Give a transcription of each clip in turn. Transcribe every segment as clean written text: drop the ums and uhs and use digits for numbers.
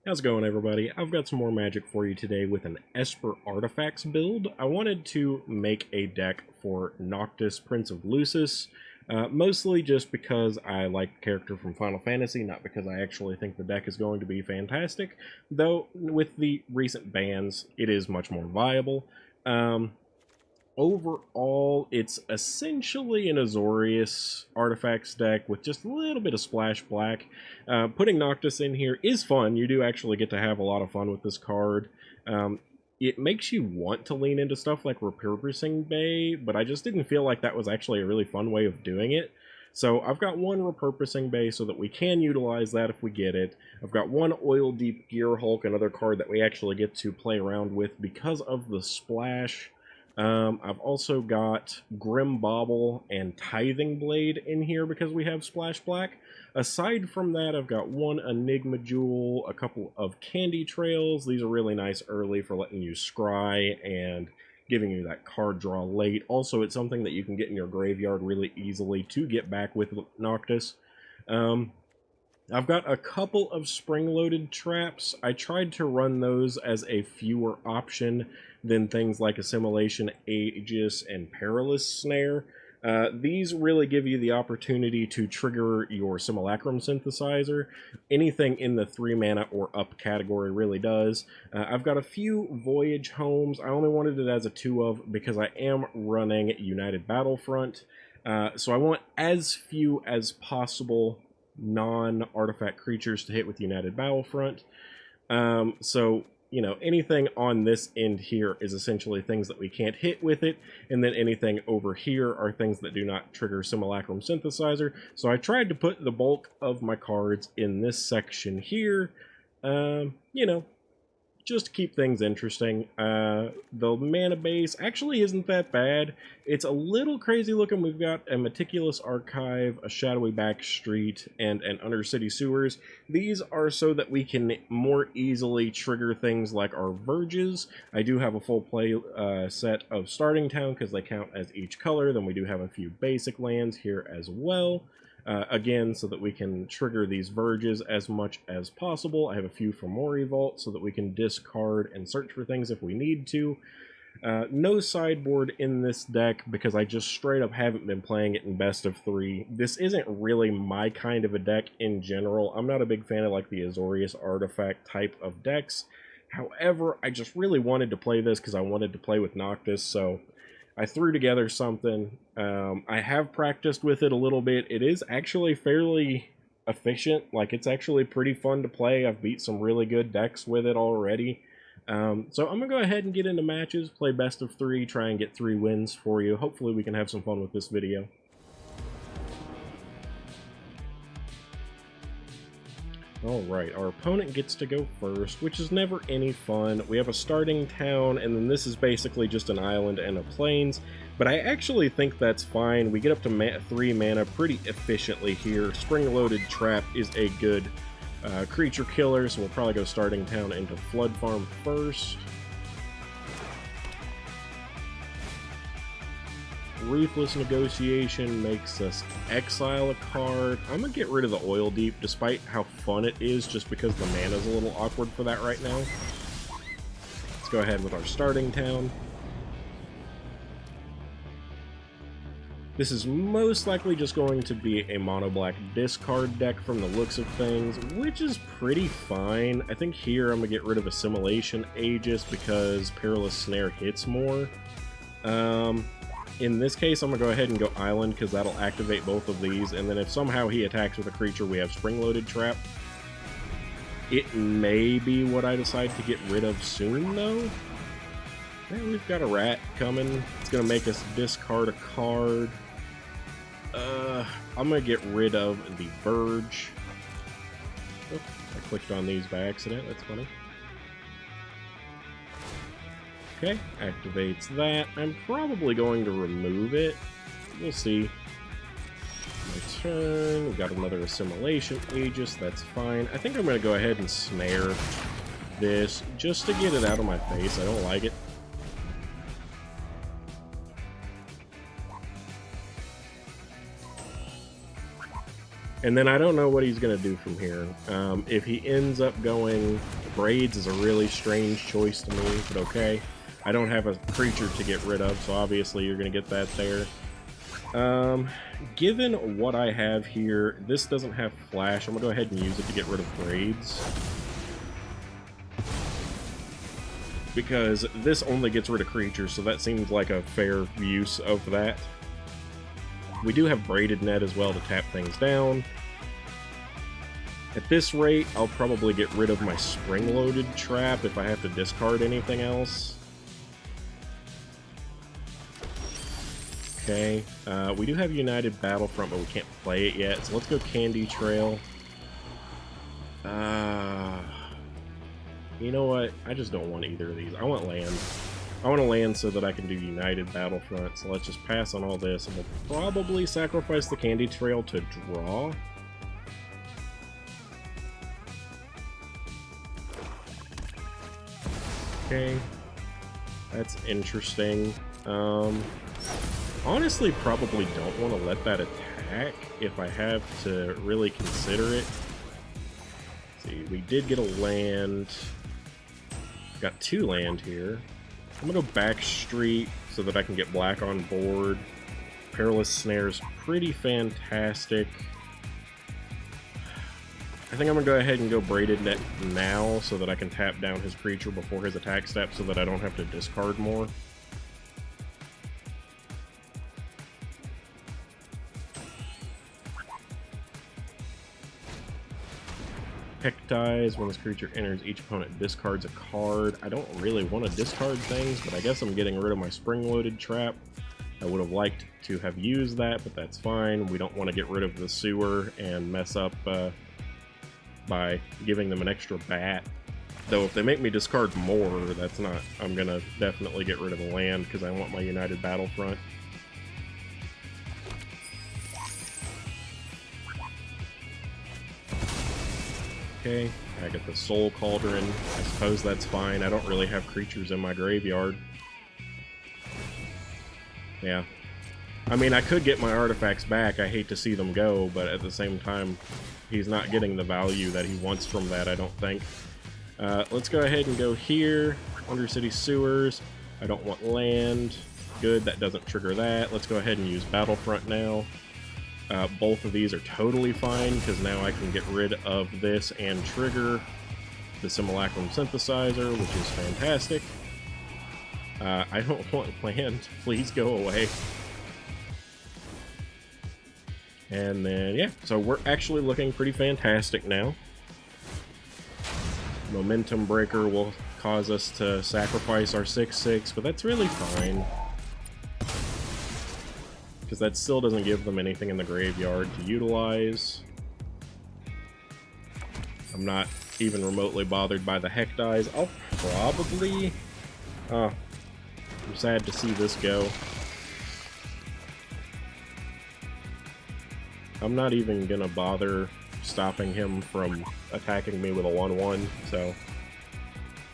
How's it going, everybody? I've got some more Magic for you today with an Esper Artifacts build. I wanted to make a deck for Noctis, Prince of Lucis, mostly just because I like the character from Final Fantasy, not because I actually think the deck is going to be fantastic, though with the recent bans, it is much more viable. Overall, it's essentially an Azorius Artifacts deck with just a little bit of Splash Black. Putting Noctis in here is fun. You do actually get to have a lot of fun with this card. It makes you want to lean into stuff like Repurposing Bay, but I just didn't feel like that was actually a really fun way of doing it. So I've got one Repurposing Bay so that we can utilize that if we get it. I've got one Oil Deep Gear Hulk, another card that we actually get to play around with because of the splash. I've also got Grim Bauble and Tithing Blade in here because we have Splash Black. Aside from that, I've got one Enigma Jewel, a couple of Candy Trails. These are really nice early for letting you scry and giving you that card draw late. Also, it's something that you can get in your graveyard really easily to get back with Noctis. I've got a couple of spring-loaded traps. I tried to run those as a fewer option than things like Assimilation, Aegis, and Perilous Snare. These really give you the opportunity to trigger your Simulacrum Synthesizer. Anything in the 3 mana or up category really does. I've got a few Voyage Homes. I only wanted it as a 2 of because I am running United Battlefront. So I want as few as possible non-artifact creatures to hit with United Battlefront. So, you know, anything on this end here is essentially things that we can't hit with it, and then anything over here are things that do not trigger Simulacrum Synthesizer. So I tried to put the bulk of my cards in this section here, you know, just to keep things interesting. The mana base actually isn't that bad. It's a little crazy looking. We've got a Meticulous Archive, a Shadowy Backstreet, and an Undercity Sewers. These are so that we can more easily trigger things like our Verges. I do have a full play set of Starting Town because they count as each color. Then we do have a few basic lands here as well. Again, so that we can trigger these Verges as much as possible. I have a few from Mori Vault so that we can discard and search for things if we need to. No sideboard in this deck because I just straight up haven't been playing it in best of 3. This isn't really my kind of a deck in general. I'm not a big fan of like the Azorius Artifact type of decks. However, I just really wanted to play this because I wanted to play with Noctis, so I threw together something. I have practiced with it a little bit. It is actually fairly efficient. Like, it's actually pretty fun to play. I've beat some really good decks with it already. So I'm going to go ahead and get into matches, play best of 3, try and get 3 wins for you. Hopefully we can have some fun with this video. Alright, our opponent gets to go first, which is never any fun. We have a starting town, and then this is basically just an island and a plains, but I actually think that's fine. We get up to 3 mana pretty efficiently here. Spring-loaded Trap is a good creature killer, so we'll probably go starting town into Flood Farm first. Ruthless Negotiation makes us exile a card. I'm going to get rid of the Oil Deep, despite how fun it is, just because the mana's a little awkward for that right now. Let's go ahead with our starting town. This is most likely just going to be a mono-black discard deck from the looks of things, which is pretty fine. I think here I'm going to get rid of Assimilation Aegis because Perilous Snare hits more. In this case, I'm going to go ahead and go Island, because that'll activate both of these, and then if somehow he attacks with a creature, we have Spring-Loaded Trap. It may be what I decide to get rid of soon, though. Yeah, we've got a rat coming. It's going to make us discard a card. I'm going to get rid of the Verge. Oh, I clicked on these by accident. That's funny. Okay, activates that. I'm probably going to remove it. We'll see. My turn. We've got another Assimilation Aegis. That's fine. I think I'm going to go ahead and snare this just to get it out of my face. I don't like it. And then I don't know what he's going to do from here. If he ends up going Braids is a really strange choice to me, but okay. I don't have a creature to get rid of, so obviously you're going to get that there. Given what I have here, this doesn't have Flash. I'm going to go ahead and use it to get rid of Braids. Because this only gets rid of creatures, so that seems like a fair use of that. We do have Braided Net as well to tap things down. At this rate, I'll probably get rid of my Spring-Loaded Trap if I have to discard anything else. Okay, we do have United Battlefront, but we can't play it yet, so let's go Candy Trail. You know what? I just don't want either of these. I want land. I want to land so that I can do United Battlefront, so let's just pass on all this, and we'll probably sacrifice the Candy Trail to draw. Okay. That's interesting. Honestly, probably don't want to let that attack if I have to really consider it. Let's see, we did get a land. Got 2 land here. I'm gonna go Backstreet so that I can get black on board. Perilous Snare's pretty fantastic. I think I'm gonna go ahead and go Braided Net now so that I can tap down his creature before his attack step so that I don't have to discard more. Hectize, when this creature enters, each opponent discards a card. I don't really want to discard things, but I guess I'm getting rid of my Spring-Loaded Trap. I would have liked to have used that, but that's fine. We don't want to get rid of the sewer and mess up by giving them an extra bat. Though if they make me discard more, that's not... I'm going to definitely get rid of the land because I want my United Battlefront. Okay, I get the Soul Cauldron. I suppose that's fine. I don't really have creatures in my graveyard. Yeah. I mean, I could get my artifacts back. I hate to see them go, but at the same time, he's not getting the value that he wants from that, I don't think. Let's go ahead and go here. Undercity Sewers. I don't want land. Good, that doesn't trigger that. Let's go ahead and use Battlefront now. Both of these are totally fine, because now I can get rid of this and trigger the Simulacrum Synthesizer, which is fantastic. I don't want land. Please go away. And then, yeah, so we're actually looking pretty fantastic now. Momentum Breaker will cause us to sacrifice our 6/6, but that's really fine. Because that still doesn't give them anything in the graveyard to utilize. I'm not even remotely bothered by the Hectize. I'll probably... I'm sad to see this go. I'm not even gonna bother stopping him from attacking me with a 1/1, so...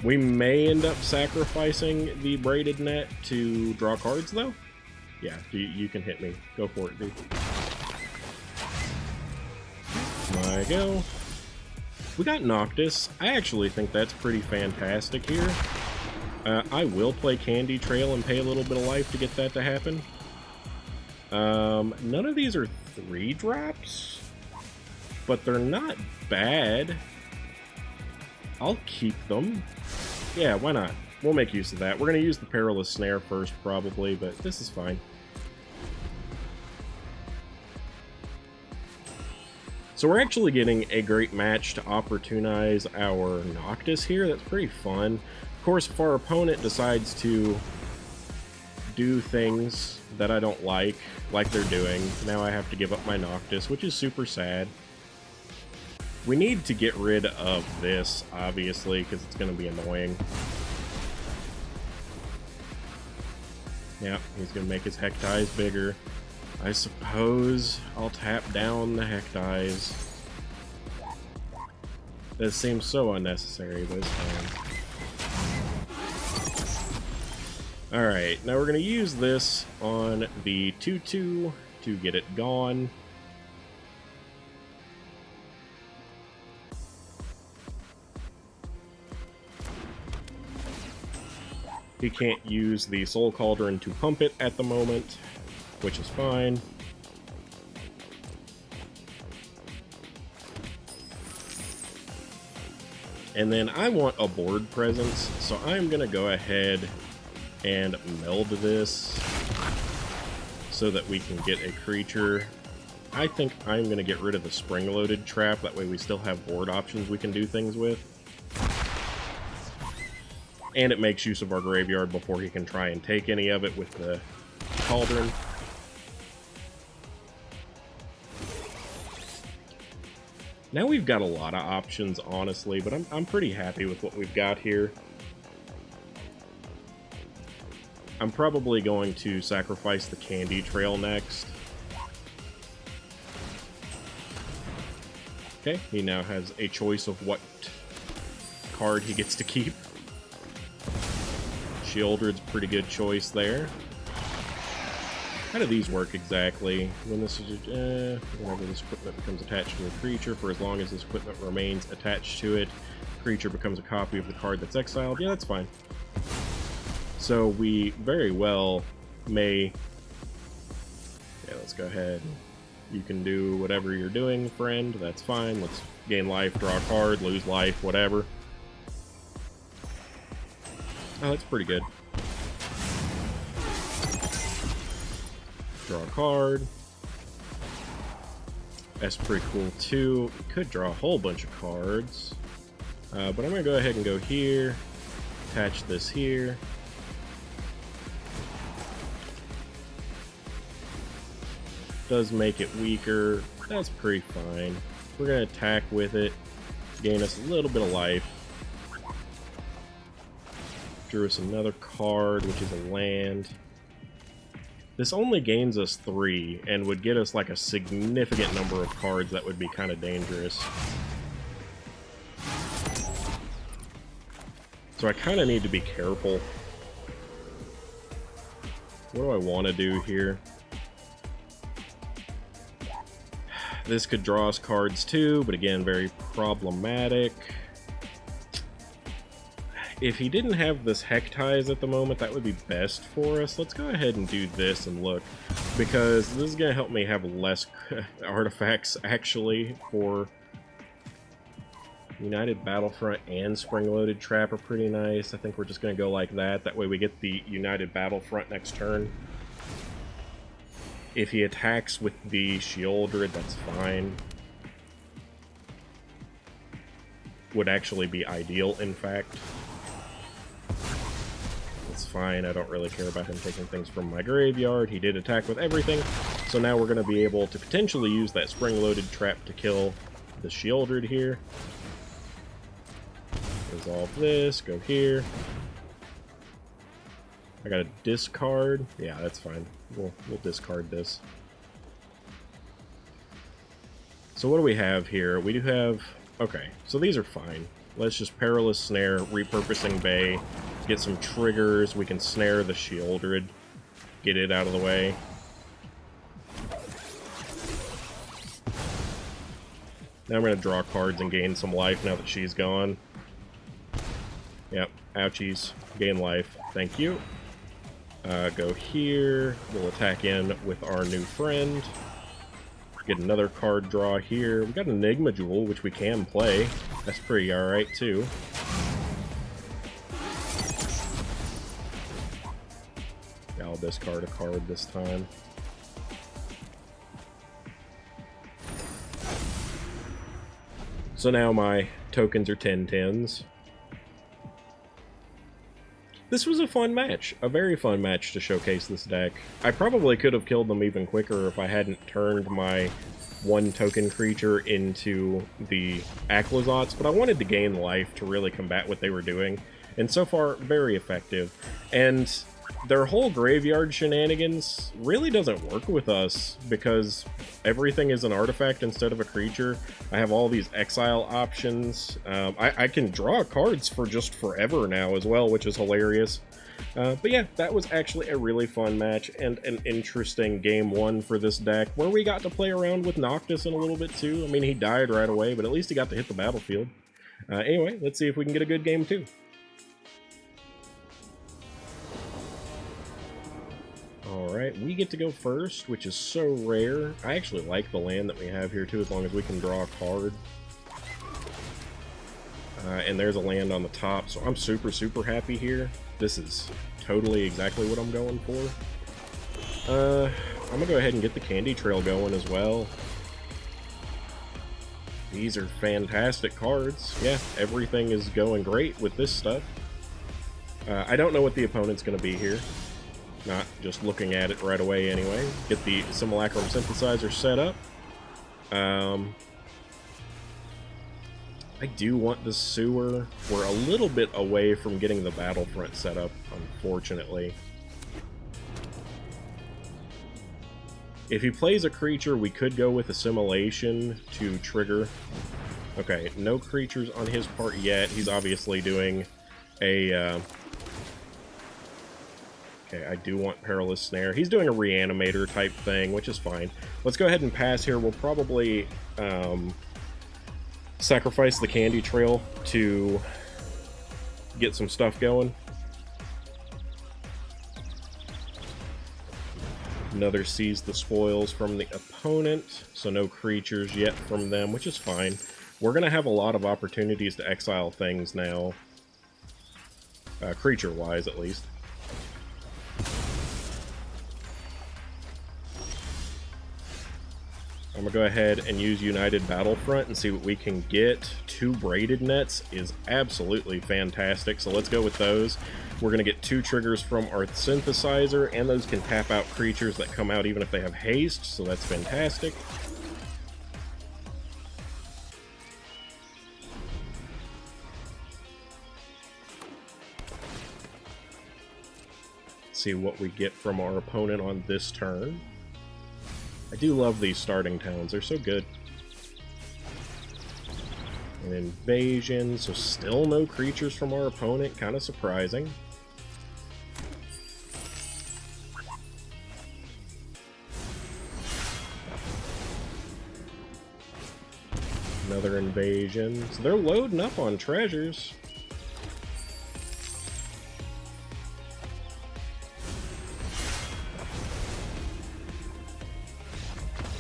We may end up sacrificing the Braided Net to draw cards, though. Yeah, you can hit me. Go for it, dude. My go. We got Noctis. I actually think that's pretty fantastic here. I will play Candy Trail and pay a little bit of life to get that to happen. None of these are 3-drops, but they're not bad. I'll keep them. Yeah, why not? We'll make use of that. We're going to use the Perilous Snare first, probably, but this is fine. So we're actually getting a great match to opportunize our Noctis here. That's pretty fun. Of course, if our opponent decides to do things that I don't like they're doing, now I have to give up my Noctis, which is super sad. We need to get rid of this, obviously, because it's going to be annoying. Yeah, he's going to make his Hectize bigger. I suppose I'll tap down the Hectize. This seems so unnecessary, but it's fine. Alright, now we're going to use this on the 2/2 to get it gone. He can't use the Soul Cauldron to pump it at the moment, which is fine. And then I want a board presence, so I'm going to go ahead and meld this so that we can get a creature. I think I'm going to get rid of the spring-loaded trap, that way we still have board options we can do things with. And it makes use of our graveyard before he can try and take any of it with the Cauldron. Now we've got a lot of options, honestly, but I'm pretty happy with what we've got here. I'm probably going to sacrifice the Candy Trail next. Okay, he now has a choice of what card he gets to keep. Shieldred's a pretty good choice there. How do these work exactly? When this is whenever this equipment becomes attached to a creature, for as long as this equipment remains attached to it, the creature becomes a copy of the card that's exiled. Yeah, that's fine. So we very well may... Yeah, let's go ahead. You can do whatever you're doing, friend. That's fine. Let's gain life, draw a card, lose life, whatever. Oh, that's pretty good. Draw a card. That's pretty cool too. Could draw a whole bunch of cards. But I'm going to go ahead and go here. Attach this here. Does make it weaker. That's pretty fine. We're going to attack with it. Gain us a little bit of life. Drew us another card, which is a land. This only gains us 3, and would get us like a significant number of cards that would be kind of dangerous. So I kind of need to be careful. What do I want to do here? This could draw us cards too, but again, very problematic. If he didn't have this Hectize at the moment, that would be best for us. Let's go ahead and do this and look, because this is going to help me have less artifacts, actually, for United Battlefront and Spring-Loaded Trap are pretty nice. I think we're just going to go like that. That way we get the United Battlefront next turn. If he attacks with the Shieldred, that's fine. Would actually be ideal, in fact. It's fine, I don't really care about him taking things from my graveyard. He did attack with everything, so now we're going to be able to potentially use that spring-loaded trap to kill the Shieldred here. Resolve this, go here. I got a discard. Yeah, that's fine. We'll discard this. So what do we have here? We do have... Okay, so these are fine. Let's just Perilous Snare, Repurposing Bay, get some triggers. We can snare the Shieldred, get it out of the way. Now I'm going to draw cards and gain some life now that she's gone. Yep, ouchies. Gain life. Thank you. Go here. We'll attack in with our new friend. Get another card draw here. We got an Enigma Jewel, which we can play. That's pretty alright, too. I'll discard a card this time. So now my tokens are 10/10s. This was a fun match, a very fun match to showcase this deck. I probably could have killed them even quicker if I hadn't turned my 1-token creature into the Aclazotz, but I wanted to gain life to really combat what they were doing, and so far, very effective. And their whole graveyard shenanigans really doesn't work with us, because everything is an artifact instead of a creature. I have all these exile options. I can draw cards for just forever now as well, which is hilarious. But yeah, that was actually a really fun match and an interesting game 1 for this deck, where we got to play around with Noctis in a little bit too. I mean, he died right away, but at least he got to hit the battlefield. Anyway, let's see if we can get a good game 2. Alright, we get to go first, which is so rare. I actually like the land that we have here too, as long as we can draw a card. And there's a land on the top, so I'm super, super happy here. This is totally exactly what I'm going for. I'm gonna go ahead and get the Candy Trail going as well. These are fantastic cards. Yeah, everything is going great with this stuff. I don't know what the opponent's gonna be here. Not just looking at it right away anyway. Get the Simulacrum Synthesizer set up. I do want the sewer. We're a little bit away from getting the Battlefront set up, unfortunately. If he plays a creature, we could go with Assimilation to trigger. Okay, no creatures on his part yet. He's obviously doing a... Okay, I do want Perilous Snare. He's doing a Reanimator type thing, which is fine. Let's go ahead and pass here. We'll probably sacrifice the Candy Trail to get some stuff going. Another Seize the Spoils from the opponent, so no creatures yet from them, which is fine. We're going to have a lot of opportunities to exile things now, creature-wise at least. I'm going to go ahead and use United Battlefront and see what we can get. 2 Braided Nets is absolutely fantastic, so let's go with those. We're going to get 2 triggers from our Synthesizer, and those can tap out creatures that come out even if they have haste, so that's fantastic. See what we get from our opponent on this turn. I do love these starting towns, they're so good. An Invasion, so still no creatures from our opponent, kind of surprising. Another Invasion, so they're loading up on treasures.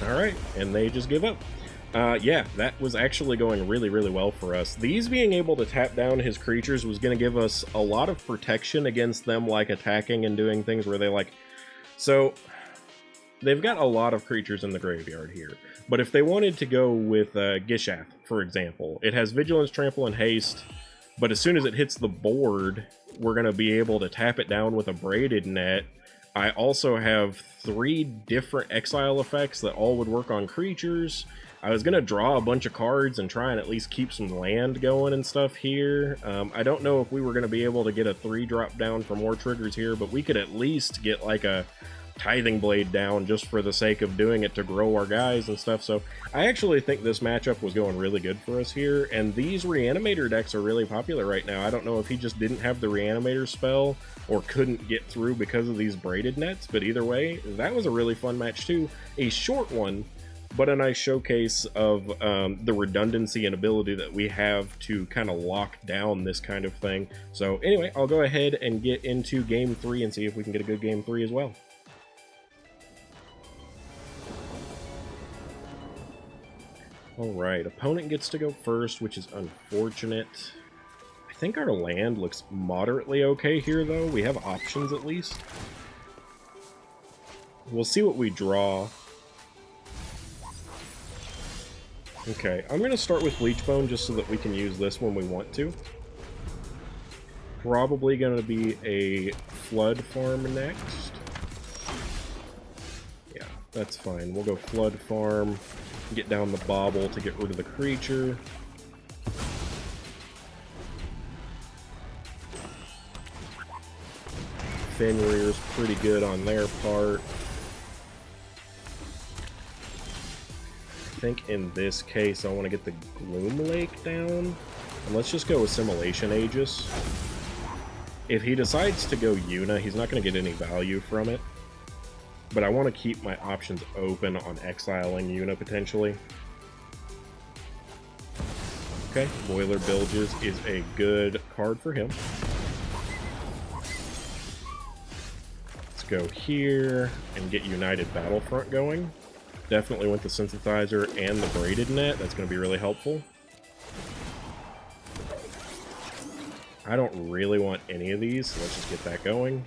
Alright, and they just give up. Yeah, that was actually going really, really well for us. These being able to tap down his creatures was going to give us a lot of protection against them, like, attacking and doing things where they, like... So, they've got a lot of creatures in the graveyard here. But if they wanted to go with Gishath, for example, it has Vigilance, Trample, and Haste, but as soon as it hits the board, we're going to be able to tap it down with a Braided Net. I also have 3 different exile effects that all would work on creatures. I was going to draw a bunch of cards and try and at least keep some land going and stuff here. I don't know if we were going to be able to get a 3-drop down for more triggers here, but we could at least get like a Tithing Blade down just for the sake of doing it to grow our guys and stuff. So I actually think this matchup was going really good for us here, and these Reanimator decks are really popular right now. I don't know if he just didn't have the Reanimator spell or couldn't get through because of these Braided Nets, but either way, that was a really fun match too. A short one, but a nice showcase of the redundancy and ability that we have to kind of lock down this kind of thing. So anyway, I'll go ahead and get into Game 3 and see if we can get a good Game 3 as well. Alright, opponent gets to go first, which is unfortunate. I think our land looks moderately okay here, though. We have options, at least. We'll see what we draw. Okay, I'm going to start with Bleachbone just so that we can use this when we want to. Probably going to be a Flood farm next. Yeah, that's fine. We'll go Flood farm. Get down the Bobble to get rid of the creature. Fenrir's pretty good on their part. I think in this case I want to get the Gloom Lake down. And let's just go Assimilation Aegis. If he decides to go Yuna, he's not going to get any value from it. But I want to keep my options open on exiling Yuna potentially. Okay, Boiler Bilges is a good card for him. Let's go here and get United Battlefront going. Definitely want the Synthesizer and the Braided Net. That's going to be really helpful. I don't really want any of these, so let's just get that going.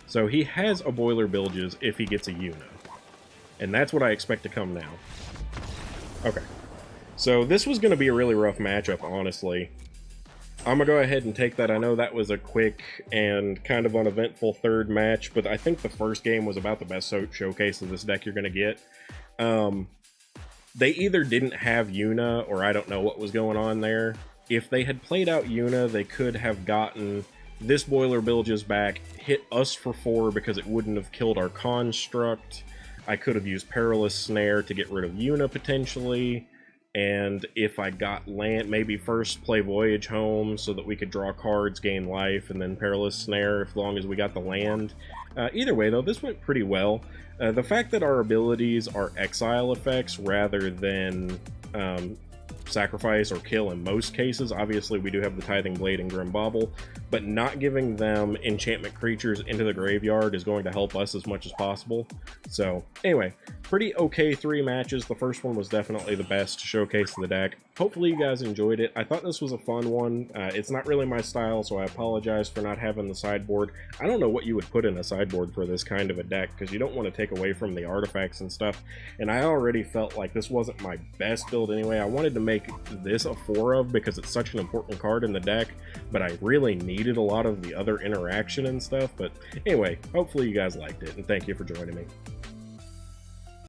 So he has a Boiler Bilges if he gets a Una. And that's what I expect to come now. Okay. So this was going to be a really rough matchup, honestly. I'm going to go ahead and take that. I know that was a quick and kind of uneventful third match, but I think the first game was about the best showcase of this deck you're going to get. They either didn't have Una, or I don't know what was going on there. If they had played out Una, they could have gotten this Boiler Bilges back, hit us for 4 because it wouldn't have killed our Construct. I could have used Perilous Snare to get rid of Una potentially, and if I got land, maybe first play Voyage Home so that we could draw cards, gain life, and then Perilous Snare as long as we got the land. Either way though, this went pretty well. The fact that our abilities are exile effects rather than sacrifice or kill in most cases. Obviously, we do have the Tithing Blade and Grim Bauble, but not giving them enchantment creatures into the graveyard is going to help us as much as possible. So, anyway, pretty okay 3 matches. The first one was definitely the best showcase of the deck. Hopefully you guys enjoyed it. I thought this was a fun one. It's not really my style, so I apologize for not having the sideboard. I don't know what you would put in a sideboard for this kind of a deck, because you don't want to take away from the artifacts and stuff, and I already felt like this wasn't my best build anyway. I wanted to make this a 4 of because it's such an important card in the deck, but I really needed a lot of the other interaction and stuff. But anyway, hopefully you guys liked it, and thank you for joining me.